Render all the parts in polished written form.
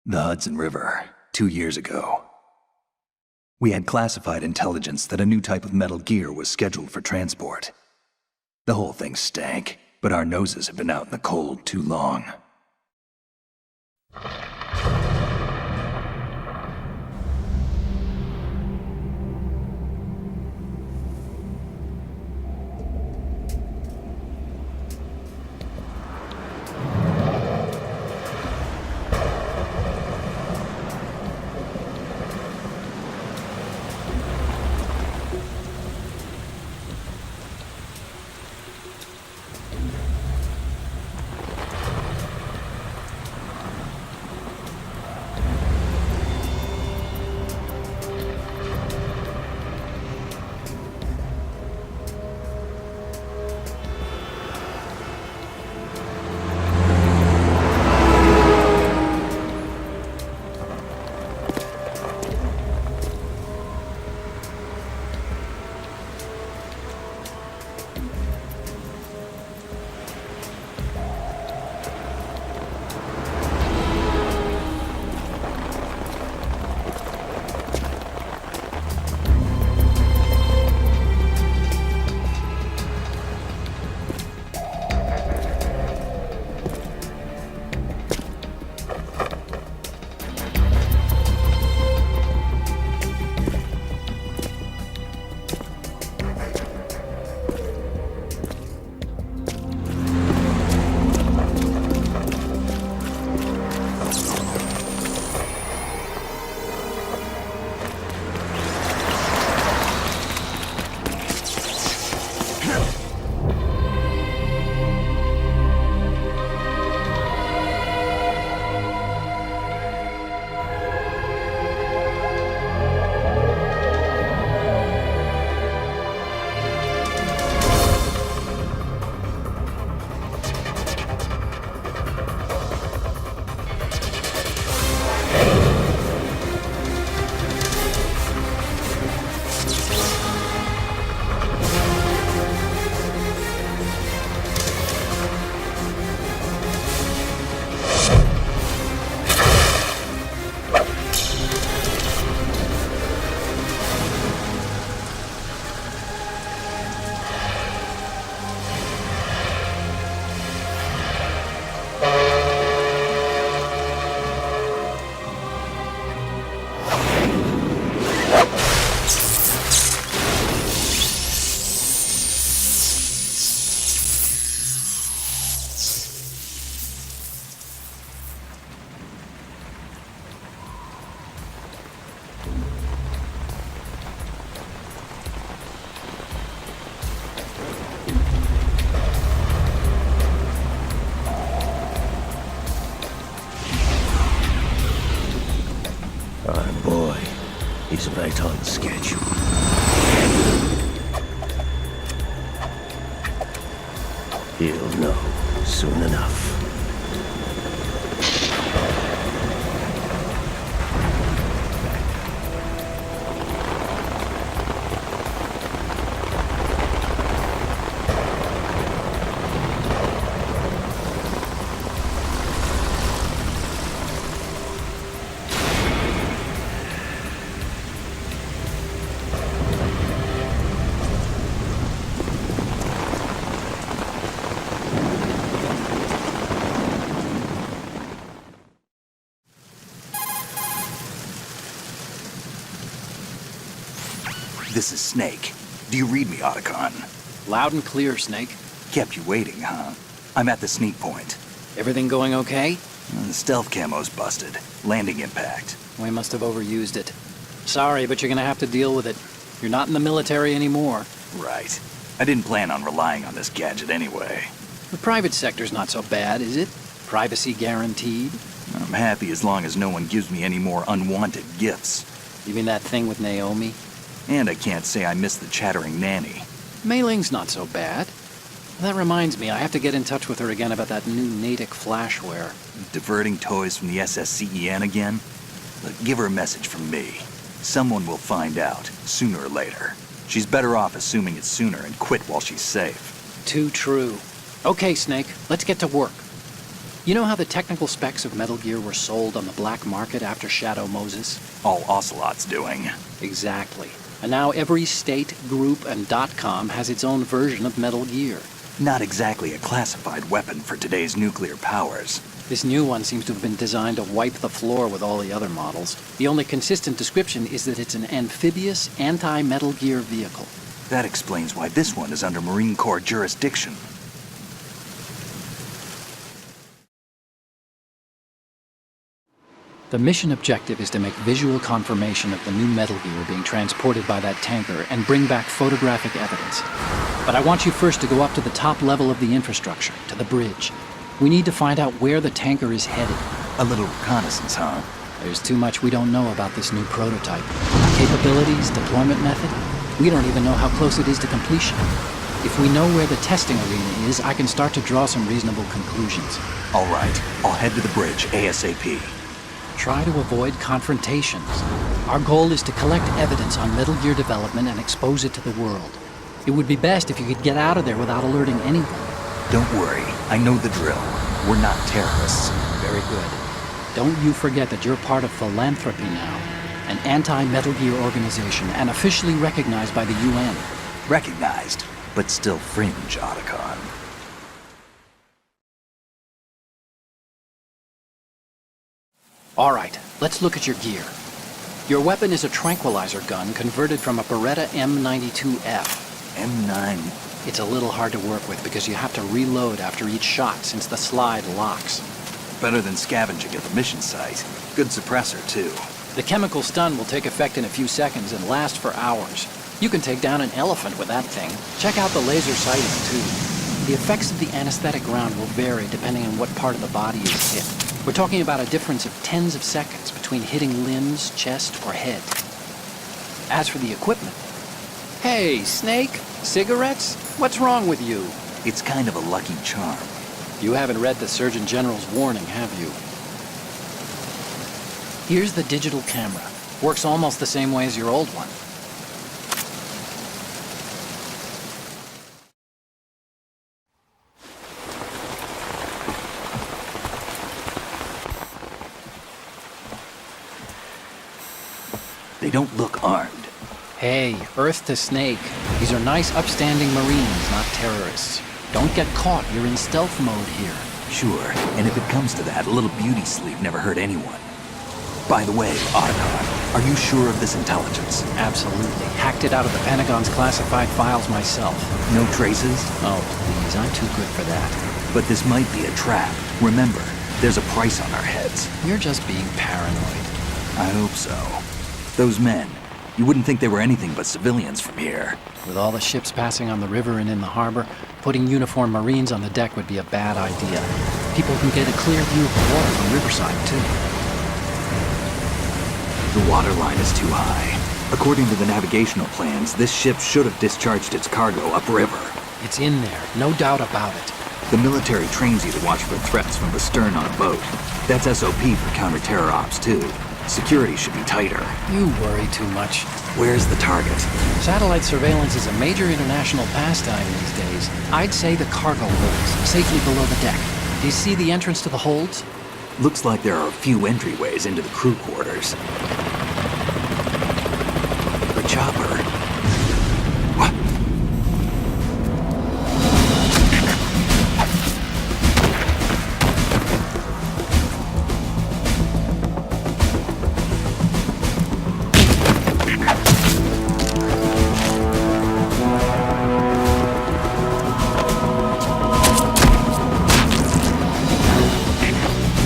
The Hudson River, 2 years ago. We had classified intelligence that a new type of metal gear was scheduled for transport. The whole thing stank, but our noses had been out in the cold too long. Our boy, he's right on schedule. He'll know soon enough. This is Snake. Do you read me, Otacon? Loud and clear, Snake. Kept you waiting, huh? I'm at the sneak point. Everything going okay? The stealth camo's busted. Landing impact. We must have overused it. Sorry, but you're gonna have to deal with it. You're not in the military anymore. Right. I didn't plan on relying on this gadget anyway. The private sector's not so bad, is it? Privacy guaranteed? I'm happy as long as no one gives me any more unwanted gifts. You mean that thing with Naomi? And I can't say I miss the chattering nanny. Mei Ling's not so bad. That reminds me, I have to get in touch with her again about that new Natick flashware. Diverting toys from the SSCEN again? Look, give her a message from me. Someone will find out, sooner or later. She's better off assuming it's sooner and quit while she's safe. Too true. Okay, Snake, let's get to work. You know how the technical specs of Metal Gear were sold on the black market after Shadow Moses? All Ocelot's doing. Exactly. And now every state, group, and .com has its own version of Metal Gear. Not exactly a classified weapon for today's nuclear powers. This new one seems to have been designed to wipe the floor with all the other models. The only consistent description is that it's an amphibious, anti-Metal Gear vehicle. That explains why this one is under Marine Corps jurisdiction. The mission objective is to make visual confirmation of the new Metal Gear being transported by that tanker and bring back photographic evidence. But I want you first to go up to the top level of the infrastructure, to the bridge. We need to find out where the tanker is headed. A little reconnaissance, huh? There's too much we don't know about this new prototype. Capabilities, deployment method. We don't even know how close it is to completion. If we know where the testing arena is, I can start to draw some reasonable conclusions. All right, I'll head to the bridge ASAP. Try to avoid confrontations. Our goal is to collect evidence on Metal Gear development and expose it to the world. It would be best if you could get out of there without alerting anyone. Don't worry, I know the drill. We're not terrorists. Very good. Don't you forget that you're part of Philanthropy now, an anti-Metal Gear organization and officially recognized by the UN. Recognized, but still fringe, Otacon. All right, let's look at your gear. Your weapon is a tranquilizer gun converted from a Beretta M92F. M9. It's a little hard to work with because you have to reload after each shot since the slide locks. Better than scavenging at the mission site. Good suppressor, too. The chemical stun will take effect in a few seconds and last for hours. You can take down an elephant with that thing. Check out the laser sighting, too. The effects of the anesthetic round will vary depending on what part of the body is hit. We're talking about a difference of tens of seconds between hitting limbs, chest, or head. As for the equipment... Hey, Snake? Cigarettes? What's wrong with you? It's kind of a lucky charm. You haven't read the Surgeon General's warning, have you? Here's the digital camera. Works almost the same way as your old one. They don't look armed. Hey, Earth to Snake. These are nice, upstanding Marines, not terrorists. Don't get caught. You're in stealth mode here. Sure, and if it comes to that, a little beauty sleep never hurt anyone. By the way, Otacon, are you sure of this intelligence? Absolutely. Hacked it out of the Pentagon's classified files myself. No traces? Oh, please, I'm too good for that. But this might be a trap. Remember, there's a price on our heads. You're just being paranoid. I hope so. Those men, you wouldn't think they were anything but civilians from here. With all the ships passing on the river and in the harbor, putting uniformed Marines on the deck would be a bad idea. People can get a clear view of the water from Riverside, too. The water line is too high. According to the navigational plans, this ship should have discharged its cargo upriver. It's in there, no doubt about it. The military trains you to watch for threats from the stern on a boat. That's SOP for counter-terror ops, too. Security should be tighter. You worry too much. Where's the target? Satellite surveillance is a major international pastime these days. I'd say the cargo holds, safely below the deck. Do you see the entrance to the holds? Looks like there are a few entryways into the crew quarters. The chopper. What?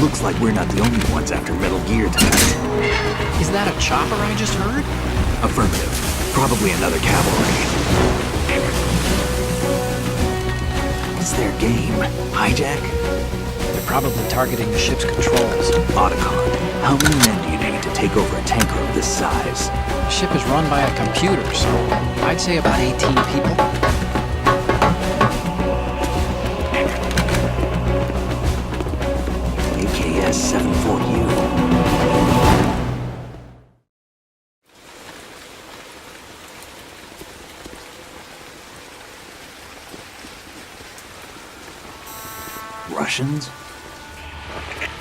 Looks like we're not the only ones after Metal Gear tonight. Is that a chopper I just heard? Affirmative. Probably another cavalry. What's their game? Hijack? They're probably targeting the ship's controls. Otacon, how many men do you need to take over a tanker of this size? The ship is run by a computer, so I'd say about 18 people. AKS 74U. Russians?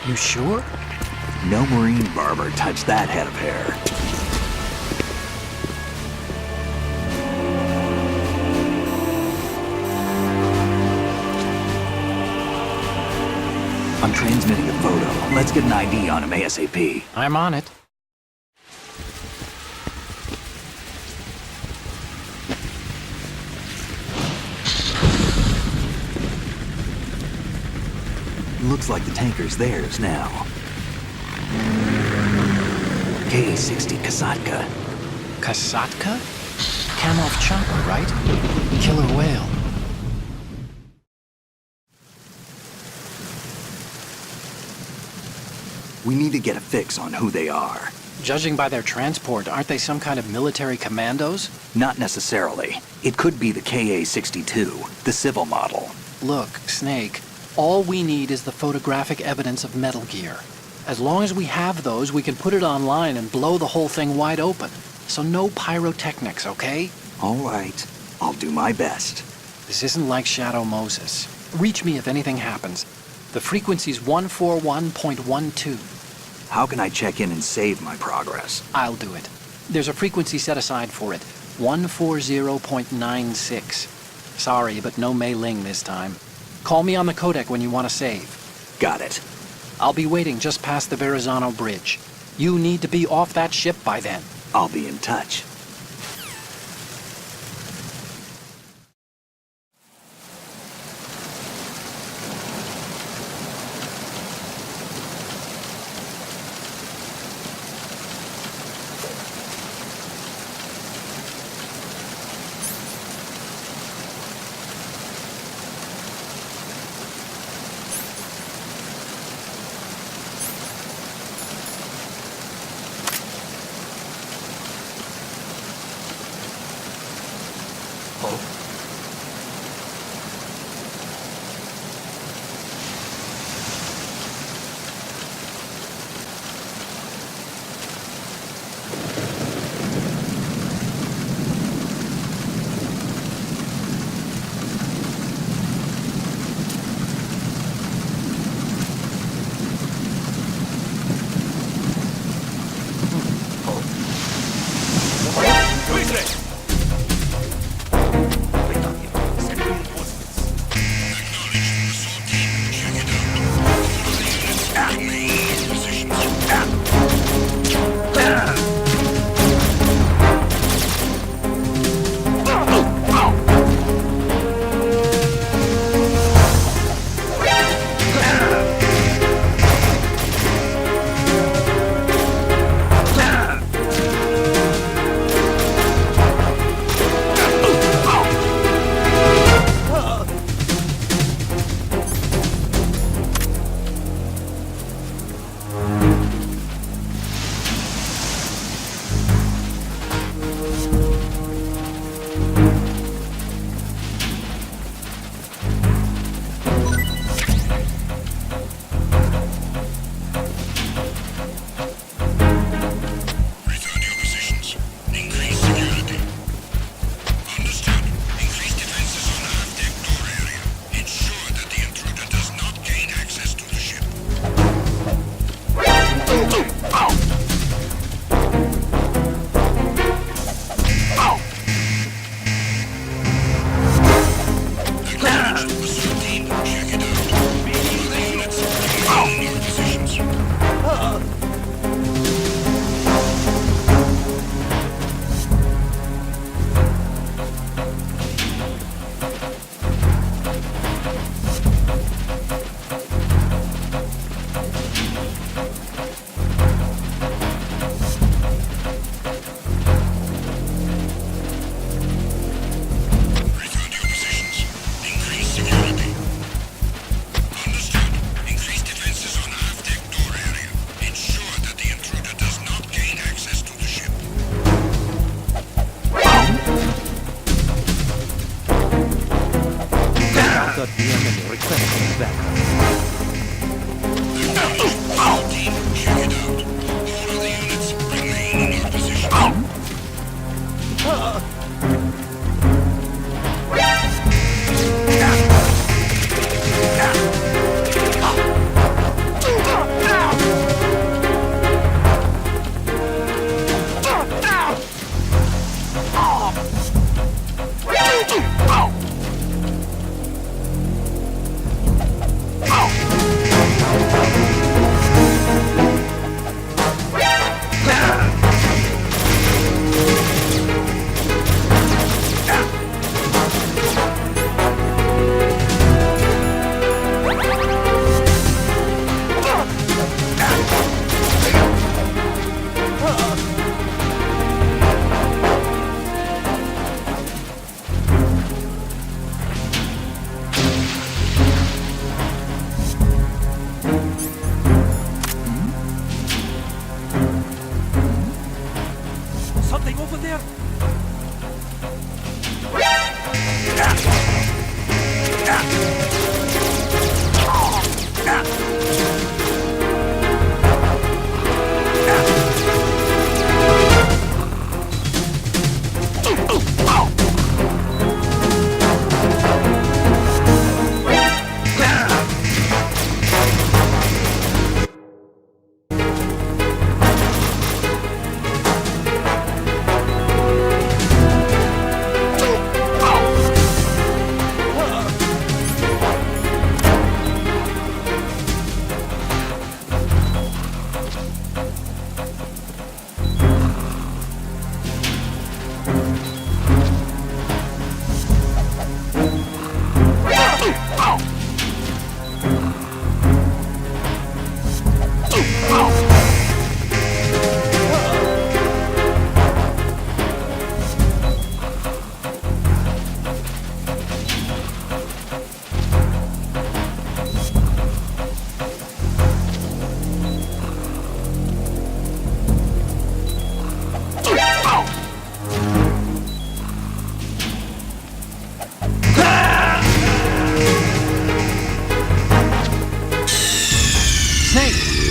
You sure? No marine barber touched that head of hair. I'm transmitting a photo. Let's get an ID on him ASAP. I'm on it. Looks like the tanker's theirs now. KA-60 Kasatka. Kasatka? Kamov chopper, right? Killer whale. We need to get a fix on who they are. Judging by their transport, aren't they some kind of military commandos? Not necessarily. It could be the KA-62, the civil model. Look, Snake, all we need is the photographic evidence of Metal Gear. As long as we have those, we can put it online and blow the whole thing wide open. So no pyrotechnics, okay? All right. I'll do my best. This isn't like Shadow Moses. Reach me if anything happens. The frequency's 141.12. How can I check in and save my progress? I'll do it. There's a frequency set aside for it. 140.96. Sorry, but no Mei Ling this time. Call me on the codec when you want to save. Got it. I'll be waiting just past the Verrazano Bridge. You need to be off that ship by then. I'll be in touch.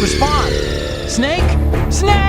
Respond! Snake! Snake!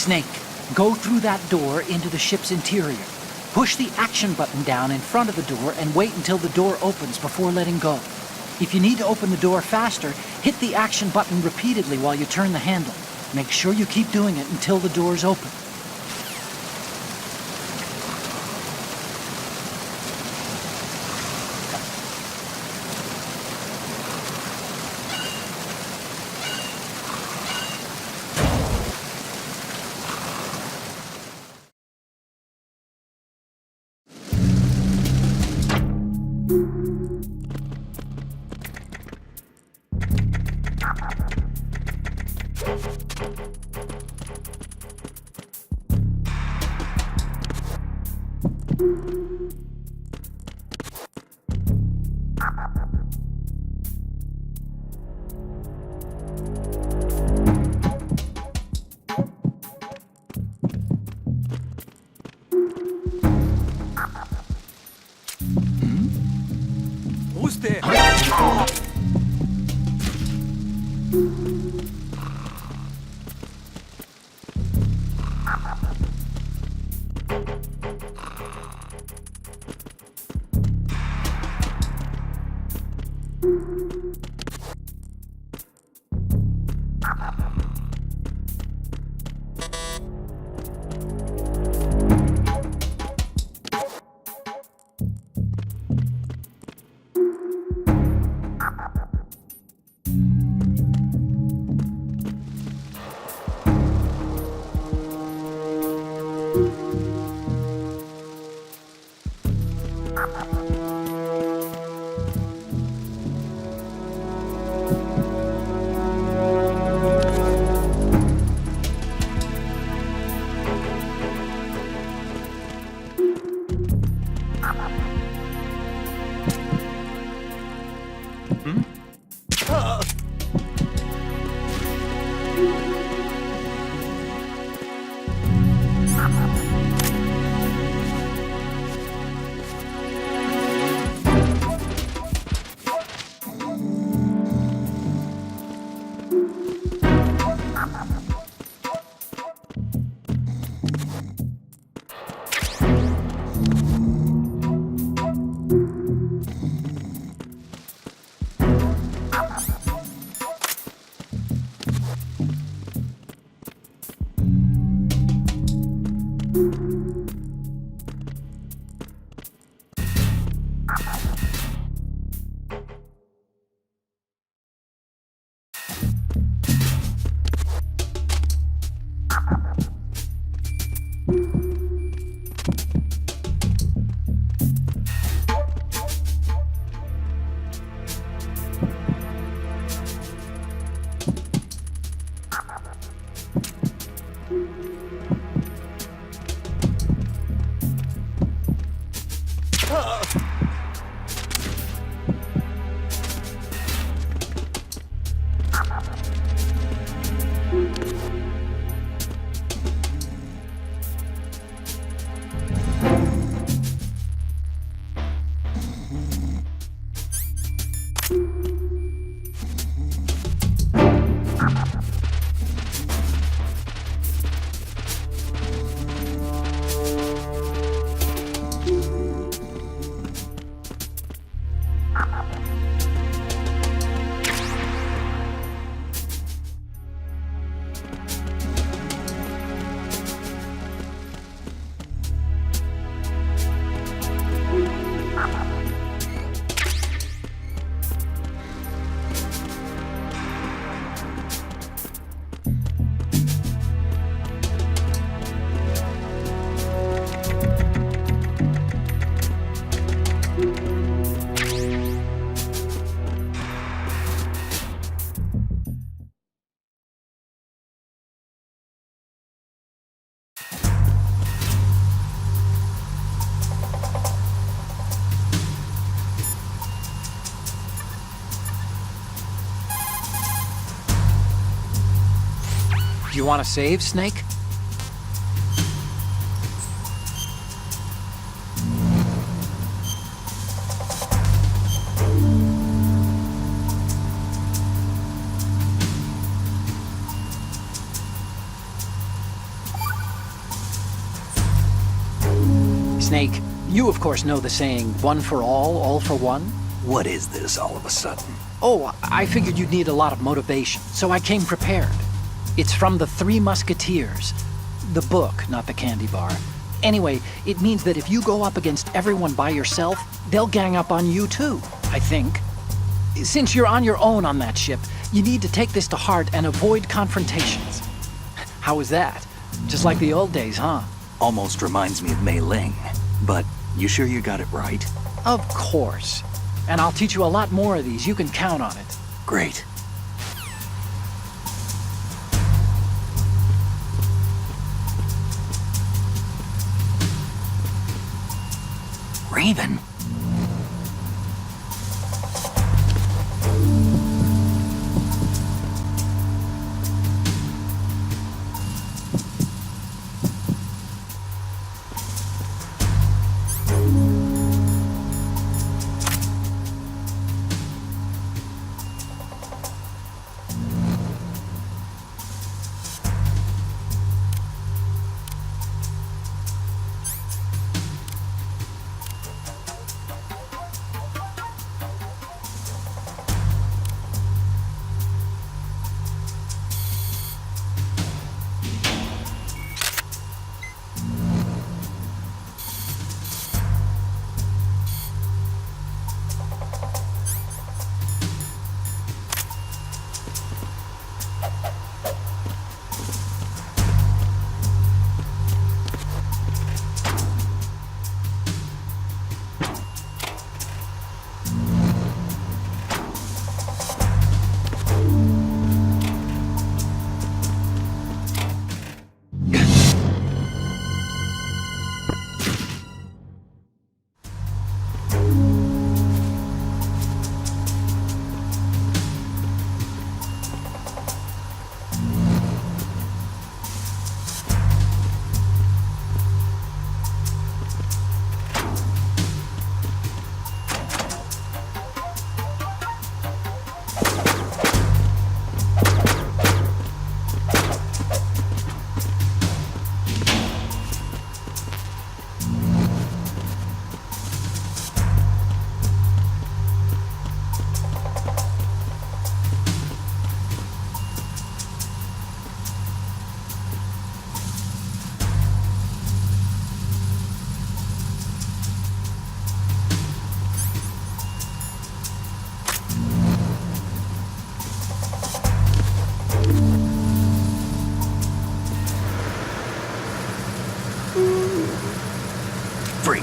Snake, go through that door into the ship's interior. Push the action button down in front of the door and wait until the door opens before letting go. If you need to open the door faster, hit the action button repeatedly while you turn the handle. Make sure you keep doing it until the door's open. there! Do you want to save, Snake? Snake, you of course know the saying, one for all for one? What is this all of a sudden? Oh, I figured you'd need a lot of motivation, so I came prepared. It's from the Three Musketeers. The book, not the candy bar. Anyway, it means that if you go up against everyone by yourself, they'll gang up on you too, I think. Since you're on your own on that ship, you need to take this to heart and avoid confrontations. How was that? Just like the old days, huh? Almost reminds me of Mei Ling. But you sure you got it right? Of course. And I'll teach you a lot more of these. You can count on it. Great. Raven?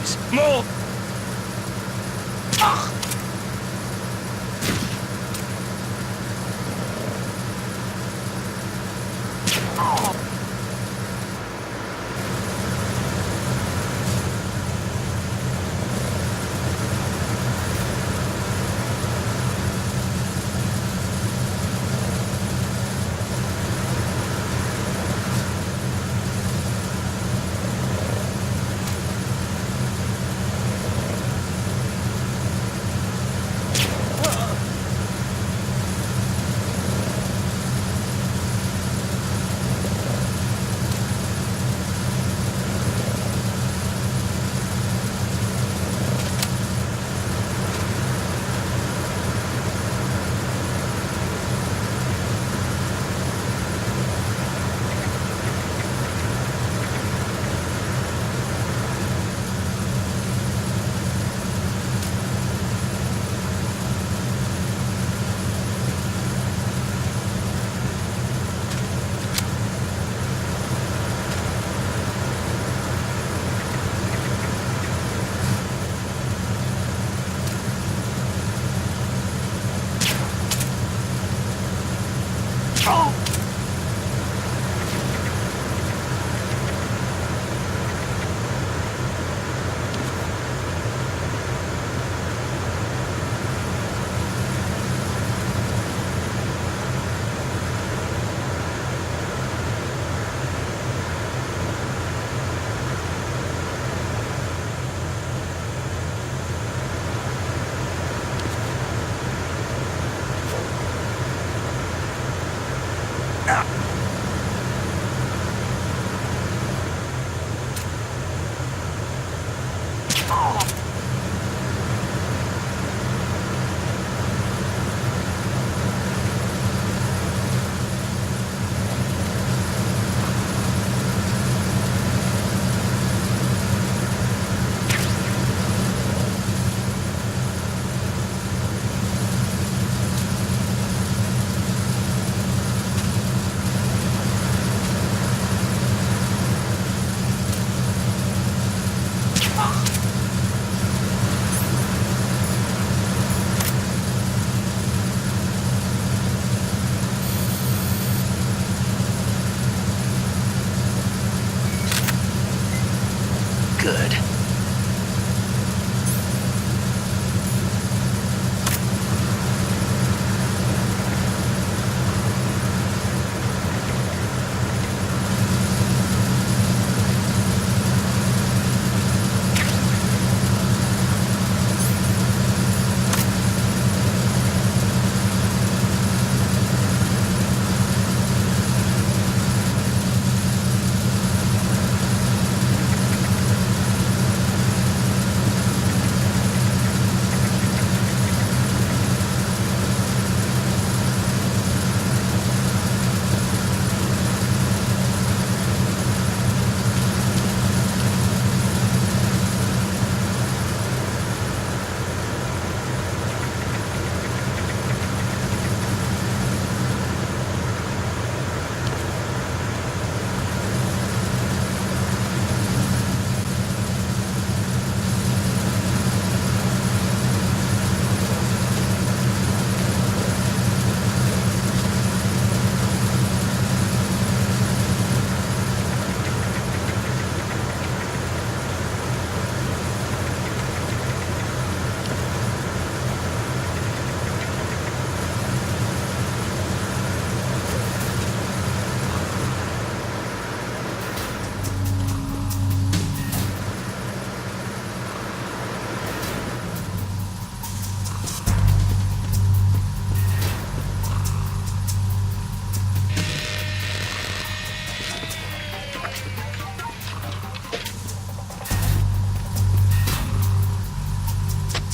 Freeze! Move! Good.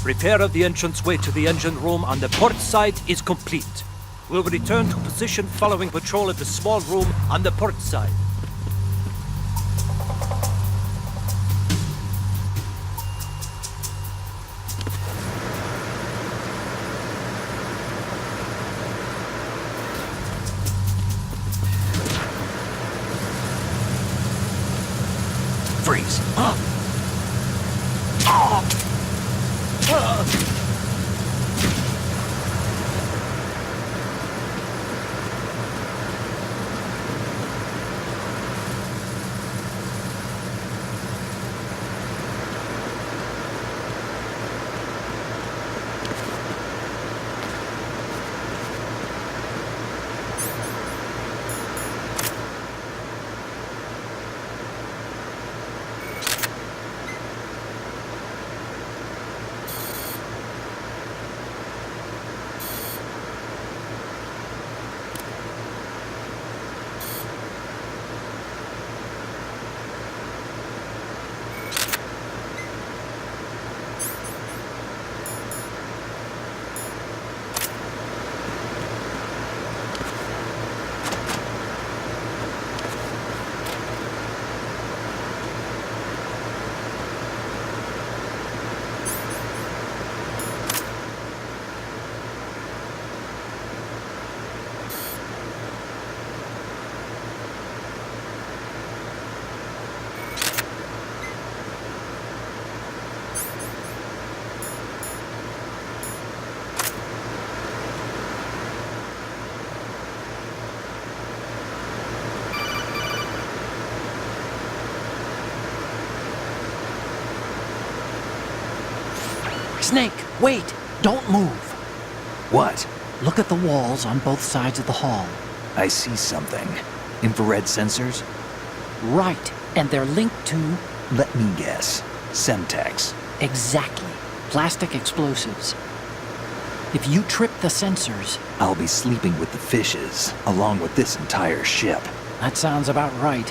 Repair of the entranceway to the engine room on the port side is complete. We'll return to position following patrol of the small room on the port side. Freeze! Huh? Snake, wait! Don't move! What? Look at the walls on both sides of the hall. I see something. Infrared sensors? Right, and they're linked to... Let me guess. Semtex. Exactly. Plastic explosives. If you trip the sensors... I'll be sleeping with the fishes, along with this entire ship. That sounds about right.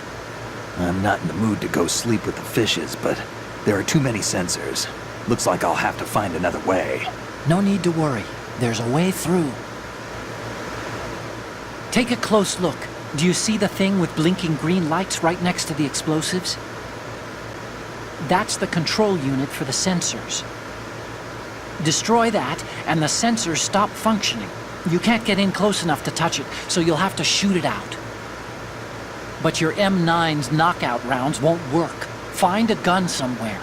I'm not in the mood to go sleep with the fishes, but there are too many sensors. Looks like I'll have to find another way. No need to worry. There's a way through. Take a close look. Do you see the thing with blinking green lights right next to the explosives? That's the control unit for the sensors. Destroy that, and the sensors stop functioning. You can't get in close enough to touch it, so you'll have to shoot it out. But your M9's knockout rounds won't work. Find a gun somewhere.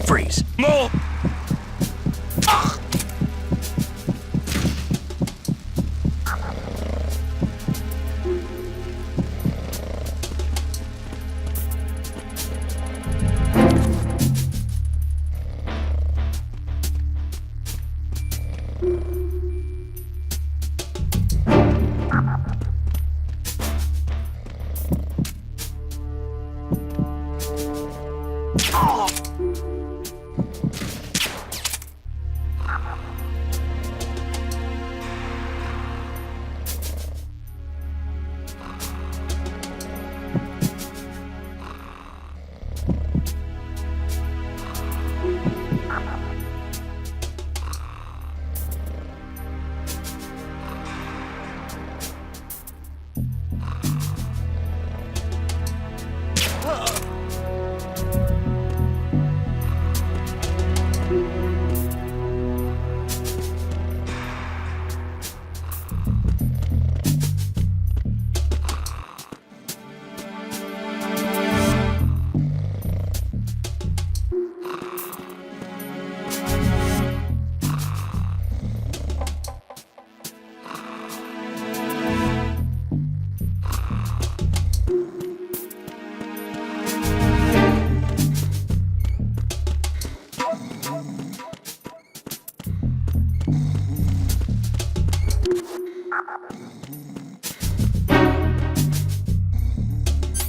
Freeze. No! Oh!